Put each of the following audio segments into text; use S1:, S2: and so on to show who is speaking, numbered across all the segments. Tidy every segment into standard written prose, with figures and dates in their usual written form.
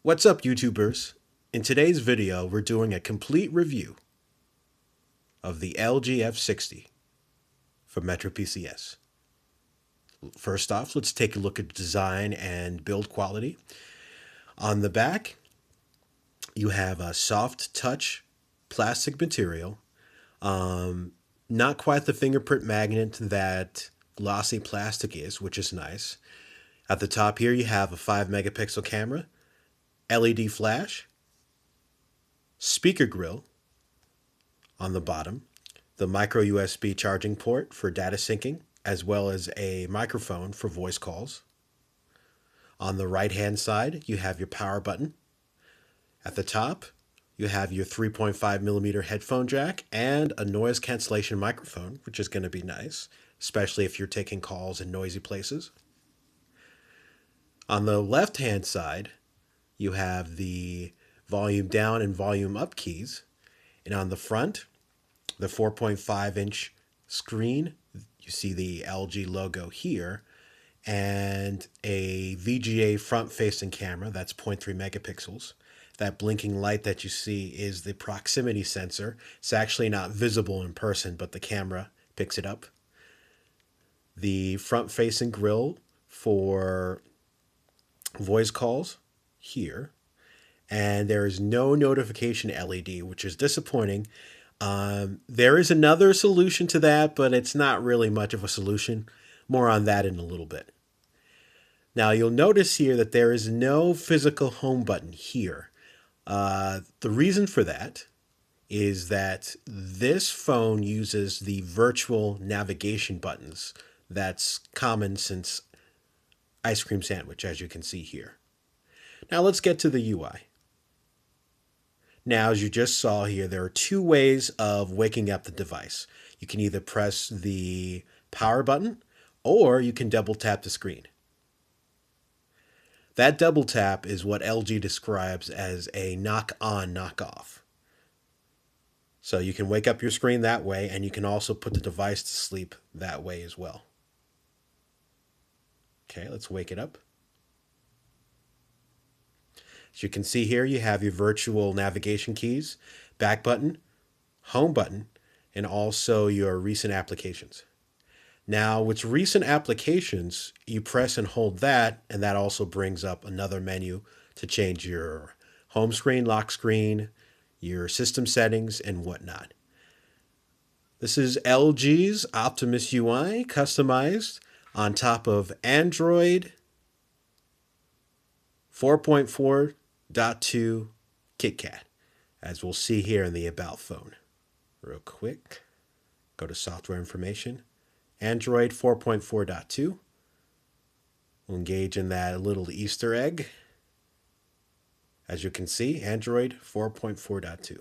S1: What's up, YouTubers? In today's video, we're doing a complete review of the LG F60 from Metro PCS. First off, let's take a look at design and build quality. On the back, you have a soft touch plastic material, not quite the fingerprint magnet that glossy plastic is, which is nice. At the top here, you have a 5 megapixel camera, LED flash, speaker grill on the bottom, the micro USB charging port for data syncing, as well as a microphone for voice calls. On the right hand side, you have your power button. At the top, you have your 3.5 millimeter headphone jack and a noise cancellation microphone, which is going to be nice, especially if you're taking calls in noisy places. On the left hand side, you have the volume down and volume up keys. And on the front, the 4.5-inch screen, you see the LG logo here, and a VGA front-facing camera, that's 0.3 megapixels. That blinking light that you see is the proximity sensor. It's actually not visible in person, but the camera picks it up. The front-facing grill for voice calls here, and there is no notification LED, which is disappointing. There is another solution to that, but it's not really much of a solution. More on that in a little bit. Now you'll notice here that there is no physical home button here. The reason for that is that this phone uses the virtual navigation buttons that's common since Ice Cream Sandwich, as you can see here. Now let's get to the UI. Now, as you just saw here, there are two ways of waking up the device. You can either press the power button or you can double tap the screen. That double tap is what LG describes as a knock on, knock off. So you can wake up your screen that way, and you can also put the device to sleep that way as well. Okay, let's wake it up. As you can see here, you have your virtual navigation keys, back button, home button, and also your recent applications. Now, with recent applications, you press and hold that, and that also brings up another menu to change your home screen, lock screen, your system settings, and whatnot. This is LG's Optimus UI, customized on top of Android 4.4.2 KitKat, as we'll see here in the About phone. Real quick, go to Software Information, Android 4.4.2. We'll engage in that little Easter egg. As you can see, Android 4.4.2.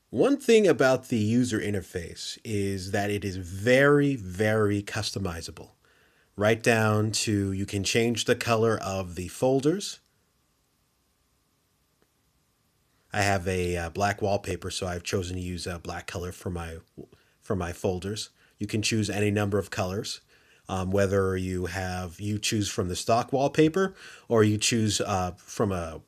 S1: One thing about the user interface is that it is very, very customizable. Right down to, you can change the color of the folders. I have a black wallpaper, so I've chosen to use a black color for my folders. You can choose any number of colors, whether you choose from the stock wallpaper or you choose from a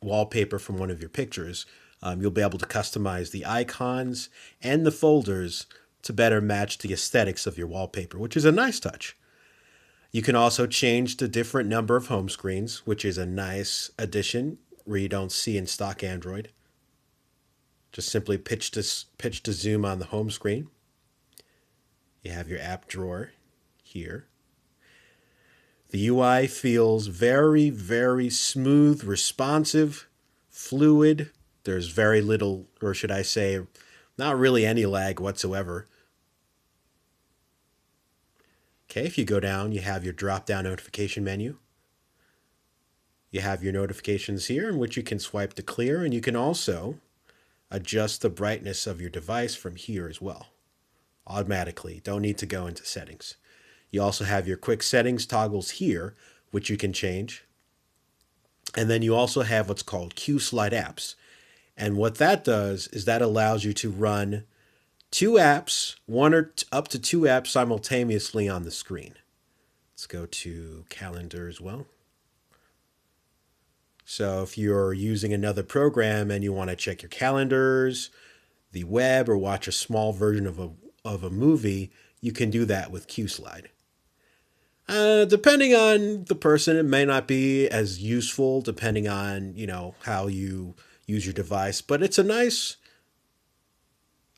S1: wallpaper from one of your pictures. You'll be able to customize the icons and the folders to better match the aesthetics of your wallpaper, which is a nice touch. You can also change the different number of home screens, which is a nice addition where you don't see in stock Android. Just simply pitch to zoom on the home screen. You have your app drawer here. The UI feels very, very smooth, responsive, fluid. There's very little, or should I say, not really any lag whatsoever. Okay, if you go down, you have your drop-down notification menu. You have your notifications here, in which you can swipe to clear, and you can also adjust the brightness of your device from here as well, automatically. Don't need to go into settings. You also have your quick settings toggles here, which you can change. And then you also have what's called Q Slide apps. And what that does is that allows you to run two apps, one or up to two apps simultaneously on the screen. Let's go to calendar as well. So if you're using another program and you want to check your calendars, the web, or watch a small version of a movie, you can do that with QSlide. Depending on the person, it may not be as useful depending on, how you use your device, but it's a nice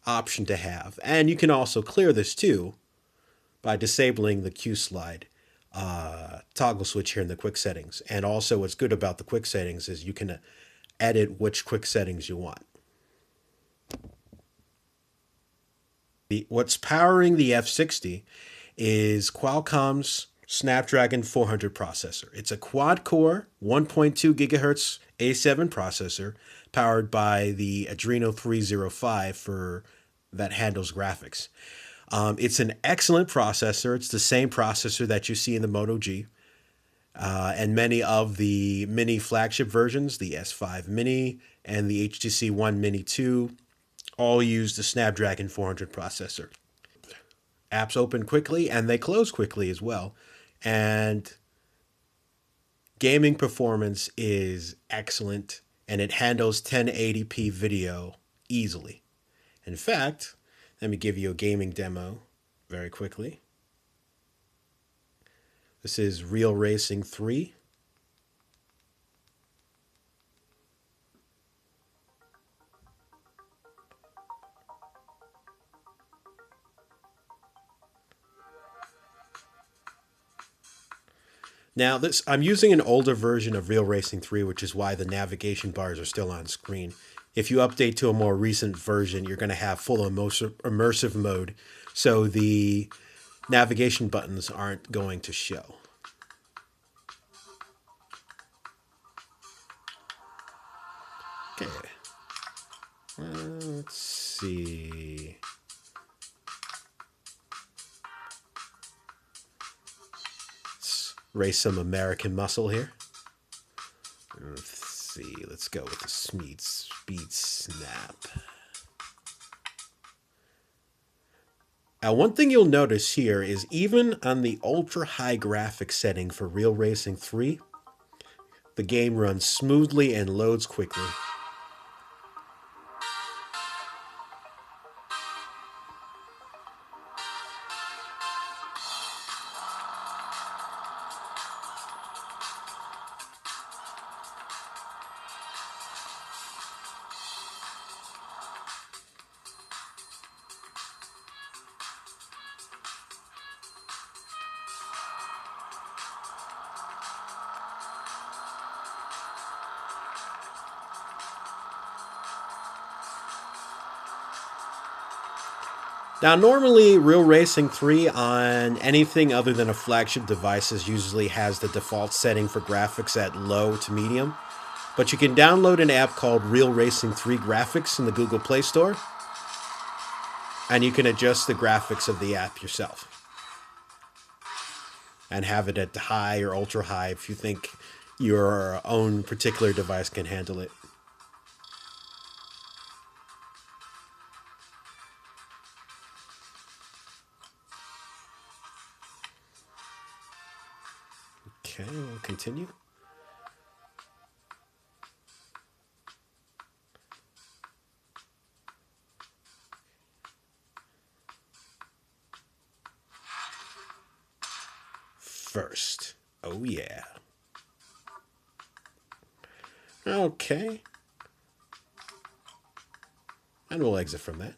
S1: option to have. And you can also clear this too by disabling the QSlide toggle switch here in the quick settings. And also what's good about the quick settings is you can edit which quick settings you want. What's powering the F60 is Qualcomm's Snapdragon 400 processor. It's a quad-core 1.2 gigahertz A7 processor powered by the Adreno 305 that handles graphics. It's an excellent processor. It's the same processor that you see in the Moto G. And many of the mini flagship versions, the S5 Mini and the HTC One Mini 2, all use the Snapdragon 400 processor. Apps open quickly and they close quickly as well. And gaming performance is excellent and it handles 1080p video easily. In fact, let me give you a gaming demo very quickly. This is Real Racing 3. Now, I'm using an older version of Real Racing 3, which is why the navigation bars are still on screen. If you update to a more recent version, you're going to have full immersive mode, so the navigation buttons aren't going to show. Okay. Let's see. Let's race some American muscle here. Let's see. Let's go with the speed snap. Now, one thing you'll notice here is even on the ultra high graphics setting for Real Racing 3, the game runs smoothly and loads quickly. Now, normally, Real Racing 3 on anything other than a flagship device usually has the default setting for graphics at low to medium. But you can download an app called Real Racing 3 Graphics in the Google Play Store, and you can adjust the graphics of the app yourself and have it at high or ultra high if you think your own particular device can handle it. Okay, we'll continue. First. Oh, yeah. Okay. And we'll exit from that.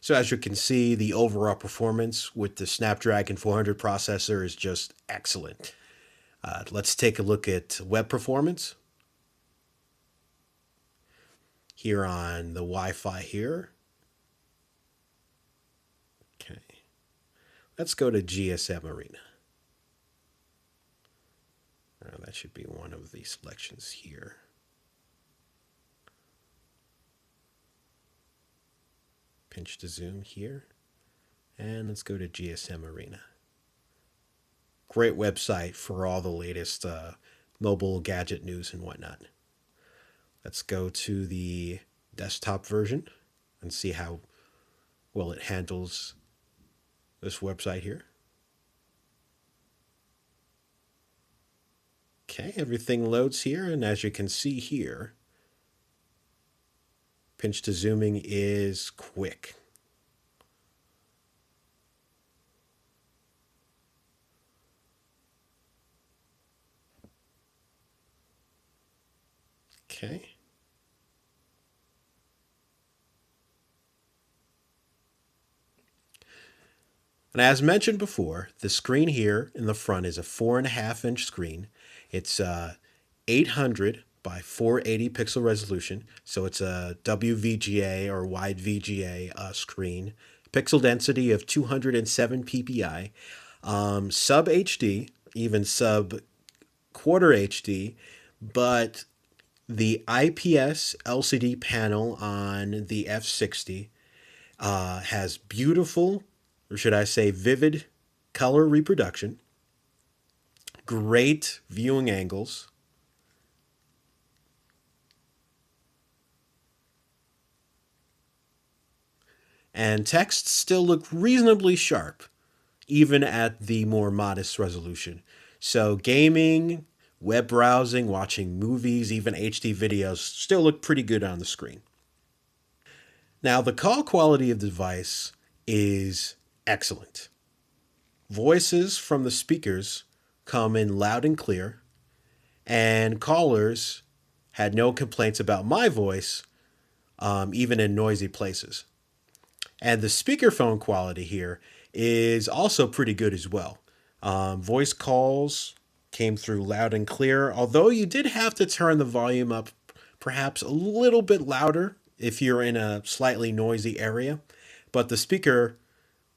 S1: So as you can see, the overall performance with the Snapdragon 400 processor is just excellent. Let's take a look at web performance. Here on the Wi-Fi here. Okay. Let's go to GSM Arena. That should be one of the selections here. Pinch to zoom here. And let's go to GSM Arena. Great website for all the latest mobile gadget news and whatnot. Let's go to the desktop version and see how well it handles this website here. Okay, everything loads here, and as you can see here, pinch to zooming is quick. Okay. And as mentioned before, the screen here in the front is a 4.5-inch screen. It's 800 by 480 pixel resolution, so it's a WVGA or wide VGA screen. Pixel density of 207 ppi, sub HD, even sub quarter HD, but the IPS LCD panel on the F60 has beautiful, or should I say vivid, color reproduction, great viewing angles, and texts still look reasonably sharp, even at the more modest resolution. So gaming, web browsing, watching movies, even HD videos still look pretty good on the screen. Now, the call quality of the device is excellent. Voices from the speakers come in loud and clear, and callers had no complaints about my voice, even in noisy places. And the speakerphone quality here is also pretty good as well. Voice calls came through loud and clear, although you did have to turn the volume up perhaps a little bit louder if you're in a slightly noisy area. But the speaker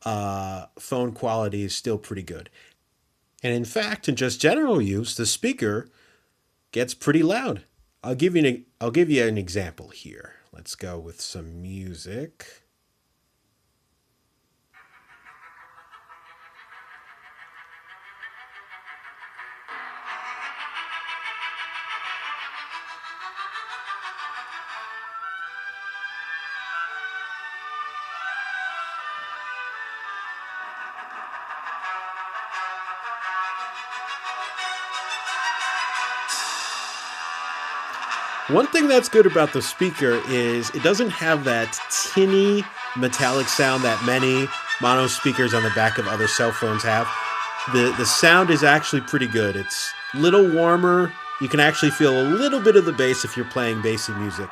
S1: phone quality is still pretty good. And in fact, in just general use, the speaker gets pretty loud. I'll give you an example here. Let's go with some music. One thing that's good about the speaker is it doesn't have that tinny metallic sound that many mono speakers on the back of other cell phones have. The sound is actually pretty good. It's a little warmer. You can actually feel a little bit of the bass if you're playing bassy music.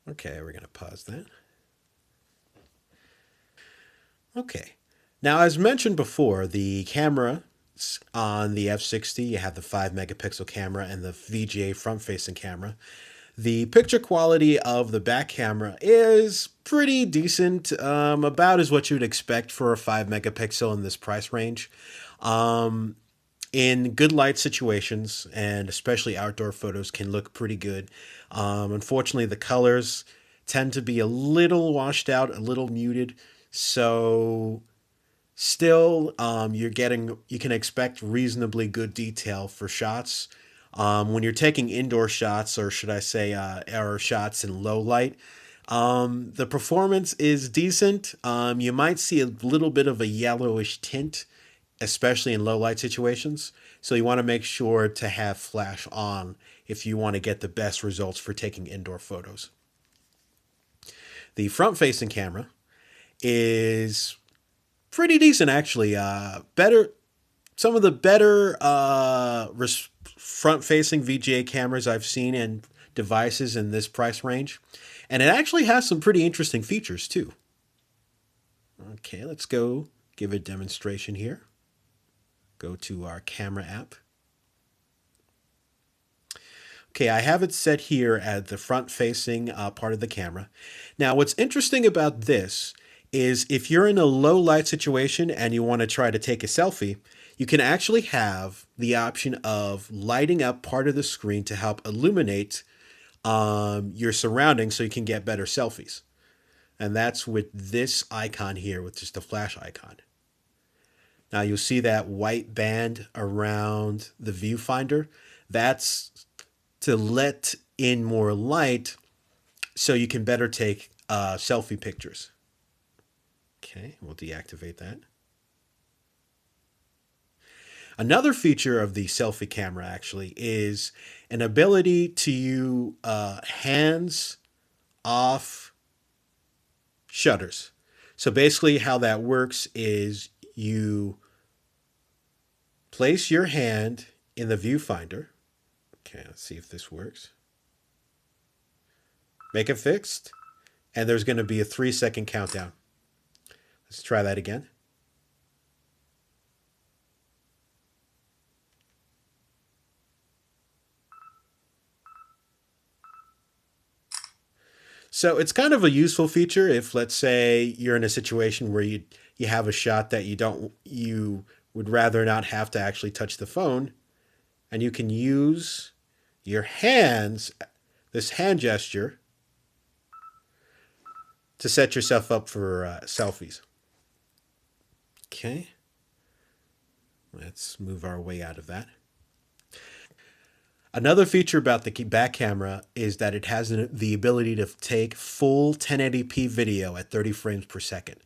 S1: Okay, we're going to pause that. Okay. Now, as mentioned before, the camera on the F60, you have the 5 megapixel camera and the VGA front facing camera. The picture quality of the back camera is pretty decent, about as what you'd expect for a 5 megapixel in this price range. In good light situations, and especially outdoor photos, can look pretty good. Unfortunately, the colors tend to be a little washed out, a little muted. So still, you can expect reasonably good detail for shots. When you're taking indoor shots, or should I say, error shots in low light, the performance is decent. You might see a little bit of a yellowish tint, especially in low light situations. So you want to make sure to have flash on if you want to get the best results for taking indoor photos. The front facing camera is pretty decent, actually. Some of the better front-facing VGA cameras I've seen in devices in this price range, and it actually has some pretty interesting features too. Okay, let's go give a demonstration here. Go to our camera app. Okay, I have it set here at the front-facing part of the camera. Now, what's interesting about this is if you're in a low light situation and you want to try to take a selfie, you can actually have the option of lighting up part of the screen to help illuminate your surroundings so you can get better selfies. And that's with this icon here, with just the flash icon. Now you'll see that white band around the viewfinder. That's to let in more light so you can better take selfie pictures. Okay, we'll deactivate that. Another feature of the selfie camera actually is an ability to use hands off shutters. So basically, how that works is you place your hand in the viewfinder. Okay, let's see if this works. Make it fixed, and there's going to be a 3-second countdown. Let's try that again. So it's kind of a useful feature if, let's say, you're in a situation where you have a shot that you would rather not have to actually touch the phone, and you can use your hands, this hand gesture, to set yourself up for selfies. Okay, let's move our way out of that. Another feature about the back camera is that it has the ability to take full 1080p video at 30 frames per second.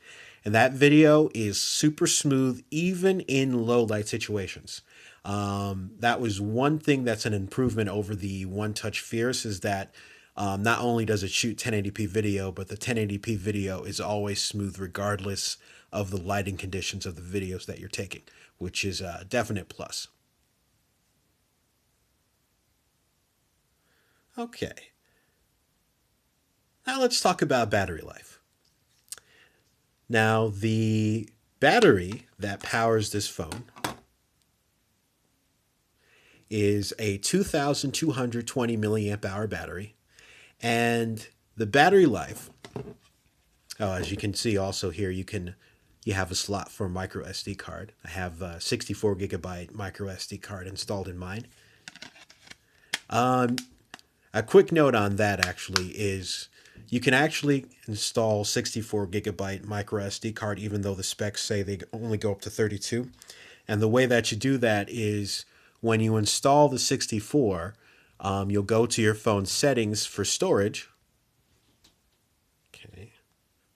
S1: And that video is super smooth even in low light situations. That was one thing that's an improvement over the One Touch Fierce, is that not only does it shoot 1080p video, but the 1080p video is always smooth regardless of the lighting conditions of the videos that you're taking, which is a definite plus. Okay. Now let's talk about battery life. Now, the battery that powers this phone is a 2,220 milliamp hour battery. And the battery life, as you can see also here, you have a slot for a micro SD card. I have a 64 gigabyte micro SD card installed in mine. A quick note on that actually is you can actually install 64 gigabyte micro SD card even though the specs say they only go up to 32. And the way that you do that is when you install the 64, you'll go to your phone settings for storage. Okay,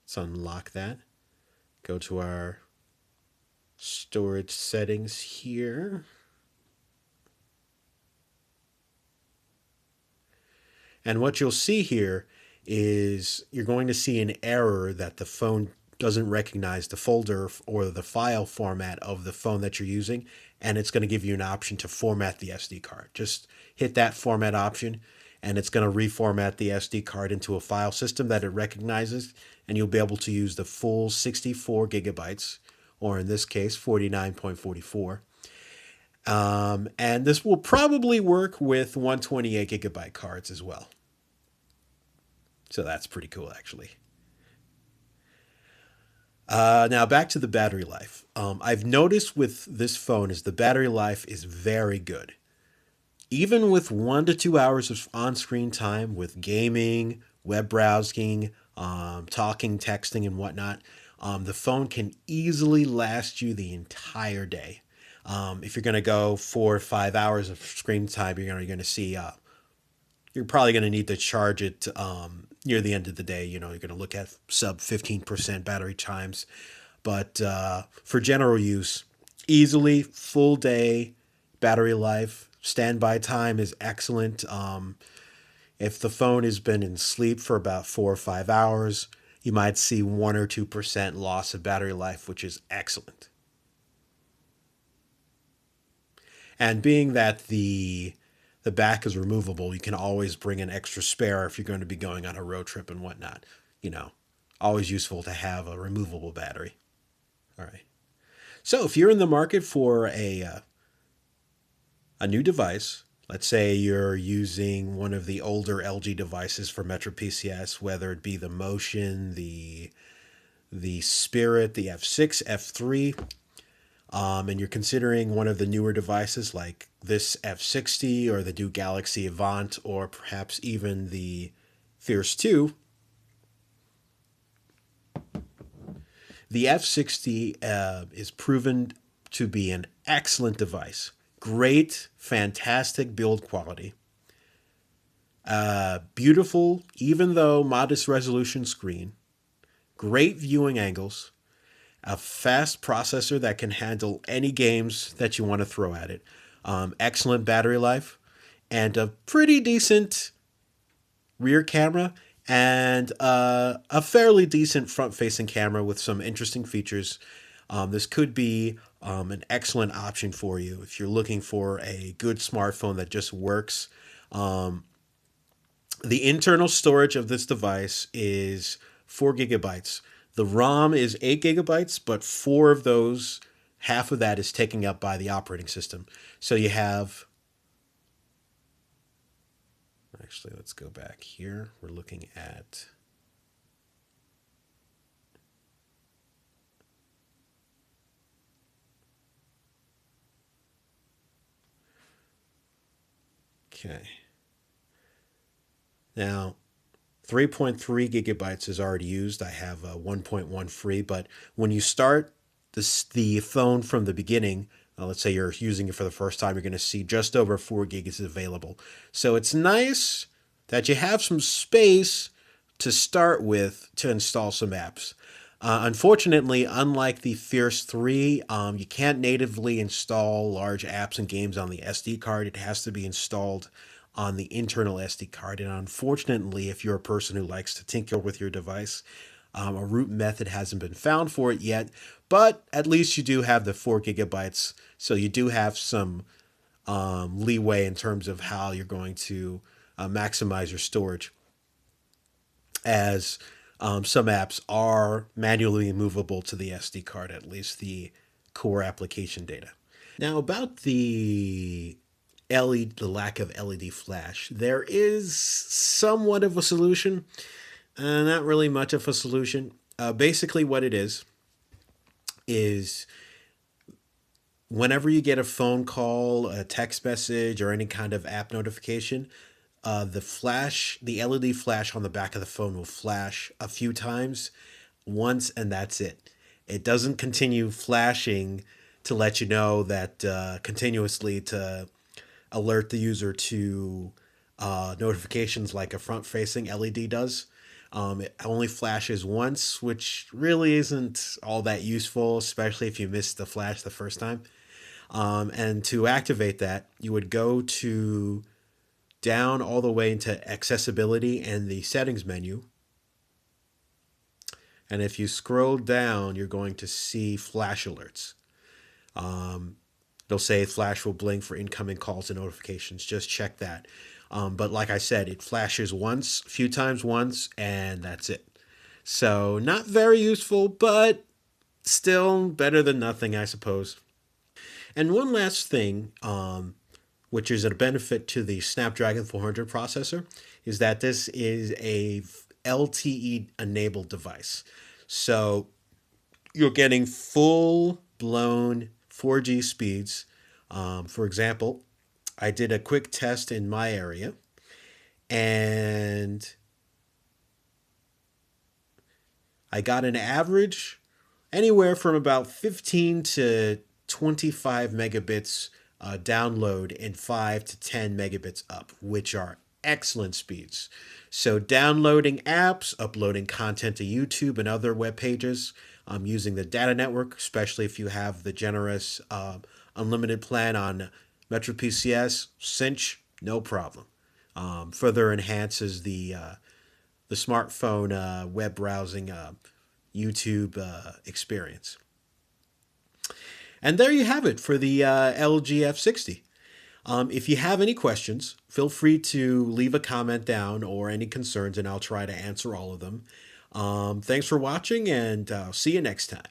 S1: let's unlock that. Go to our storage settings here. And what you'll see here is you're going to see an error that the phone doesn't recognize the folder or the file format of the phone that you're using, and it's going to give you an option to format the SD card. Just hit that format option, and it's going to reformat the SD card into a file system that it recognizes, and you'll be able to use the full 64 gigabytes, or in this case, 49.44. And this will probably work with 128 gigabyte cards as well. So that's pretty cool, actually. Now back to the battery life. I've noticed with this phone is the battery life is very good. Even with 1 to 2 hours of on-screen time with gaming, web browsing, talking, texting, and whatnot, the phone can easily last you the entire day. If you're going to go 4 or 5 hours of screen time, you're going to see you're probably going to need to charge it near the end of the day. You're going to look at sub 15% battery times. But for general use, easily full day battery life. Standby time is excellent. If the phone has been in sleep for about 4 or 5 hours, you might see 1 or 2% loss of battery life, which is excellent. And being that the back is removable, you can always bring an extra spare if you're going to be going on a road trip and whatnot. Always useful to have a removable battery. All right. So if you're in the market for a new device, let's say you're using one of the older LG devices for Metro PCS, whether it be the Motion, the Spirit, the F6, F3, and you're considering one of the newer devices like this F60 or the new Galaxy Avant or perhaps even the Fierce 2, the F60 is proven to be an excellent device. Great, fantastic build quality. Beautiful, even though modest resolution screen. Great viewing angles. A fast processor that can handle any games that you want to throw at it. Excellent battery life. And a pretty decent rear camera and a fairly decent front facing camera with some interesting features. This could be an excellent option for you if you're looking for a good smartphone that just works. The internal storage of this device is 4 gigabytes. The ROM is 8 gigabytes, but four of those, half of that is taken up by the operating system. So you have, actually, let's go back here. We're looking at, okay. Now, 3.3 gigabytes is already used. I have 1.1 free, but when you start the phone from the beginning, let's say you're using it for the first time, you're going to see just over 4 gigs available. So it's nice that you have some space to start with to install some apps. Unfortunately, unlike the Fierce 3, you can't natively install large apps and games on the SD card. It has to be installed on the internal SD card. And unfortunately, if you're a person who likes to tinker with your device, a root method hasn't been found for it yet. But at least you do have the 4 gigabytes. So you do have some leeway in terms of how you're going to maximize your storage, as some apps are manually movable to the SD card, at least the core application data. Now, about the lack of LED flash, there is somewhat of a solution, not really much of a solution. Basically, what it is whenever you get a phone call, a text message, or any kind of app notification, the LED flash on the back of the phone will flash a few times, once, and that's it. It doesn't continue flashing to let you know that continuously to alert the user to notifications like a front-facing LED does. It only flashes once, which really isn't all that useful, especially if you missed the flash the first time. And to activate that, you would go to down all the way into accessibility and the settings menu. And if you scroll down, you're going to see flash alerts. They'll say flash will blink for incoming calls and notifications. Just check that. But like I said, it flashes once, a few times once, and that's it. So not very useful, but still better than nothing, I suppose. And one last thing, which is a benefit to the Snapdragon 400 processor, is that this is a LTE enabled device. So you're getting full blown 4G speeds. For example, I did a quick test in my area, and I got an average anywhere from about 15 to 25 megabits download and 5 to 10 megabits up, which are excellent speeds. So downloading apps, uploading content to YouTube and other web pages, using the data network, especially if you have the generous unlimited plan on Metro PCS, cinch, no problem. Further enhances the smartphone web browsing YouTube experience. And there you have it for the LG F60. If you have any questions, feel free to leave a comment down or any concerns, and I'll try to answer all of them. Thanks for watching, and see you next time.